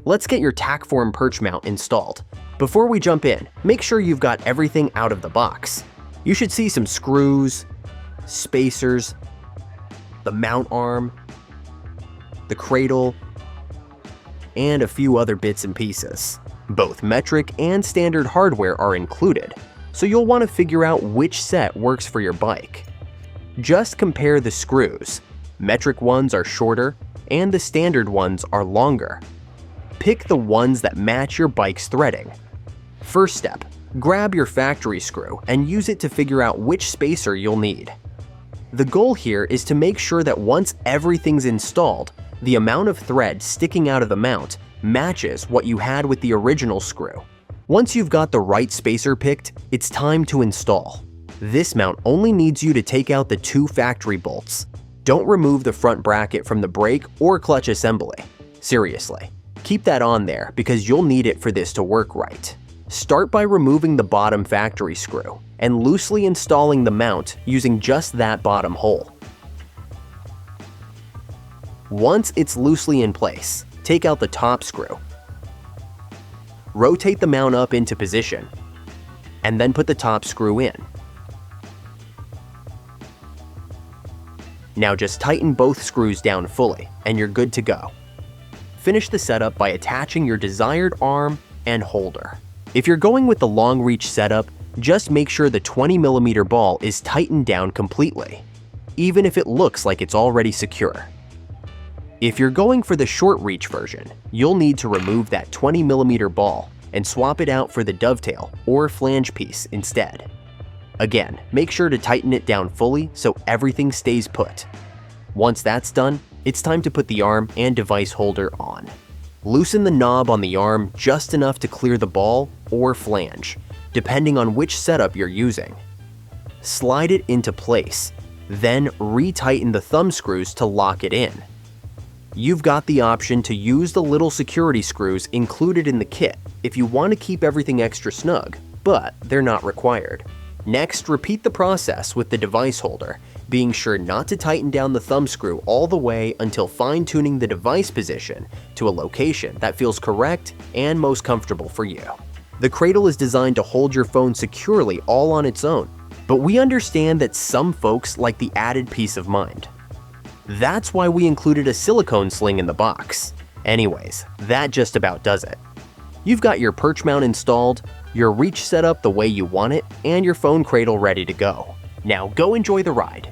Let's get your Tackform Perch Mount installed. Before we jump in, make sure you've got everything out of the box. You should see some screws, spacers, the mount arm, the cradle, and a few other bits and pieces. Both metric and standard hardware are included, so you'll want to figure out which set works for your bike. Just compare the screws. Metric ones are shorter, and the standard ones are longer. Pick the ones that match your bike's threading. First step, grab your factory screw and use it to figure out which spacer you'll need. The goal here is to make sure that once everything's installed, the amount of thread sticking out of the mount matches what you had with the original screw. Once you've got the right spacer picked, it's time to install. This mount only needs you to take out the 2 factory bolts. Don't remove the front bracket from the brake or clutch assembly. Seriously, keep that on there because you'll need it for this to work right. Start by removing the bottom factory screw and loosely installing the mount using just that bottom hole. Once it's loosely in place, take out the top screw. Rotate the mount up into position, and then put the top screw in. Now just tighten both screws down fully, and you're good to go. Finish the setup by attaching your desired arm and holder. If you're going with the long reach setup, just make sure the 20mm ball is tightened down completely, even if it looks like it's already secure. If you're going for the short reach version, you'll need to remove that 20mm ball and swap it out for the dovetail or flange piece instead. Again, make sure to tighten it down fully so everything stays put. Once that's done, it's time to put the arm and device holder on. Loosen the knob on the arm just enough to clear the ball or flange, depending on which setup you're using. Slide it into place, then retighten the thumb screws to lock it in. You've got the option to use the little security screws included in the kit if you want to keep everything extra snug, but they're not required. Next, repeat the process with the device holder, being sure not to tighten down the thumb screw all the way until fine-tuning the device position to a location that feels correct and most comfortable for you. The cradle is designed to hold your phone securely all on its own, but we understand that some folks like the added peace of mind. That's why we included a silicone sling in the box. Anyways, that just about does it. You've got your perch mount installed, your reach set up the way you want it, and your phone cradle ready to go. Now go enjoy the ride.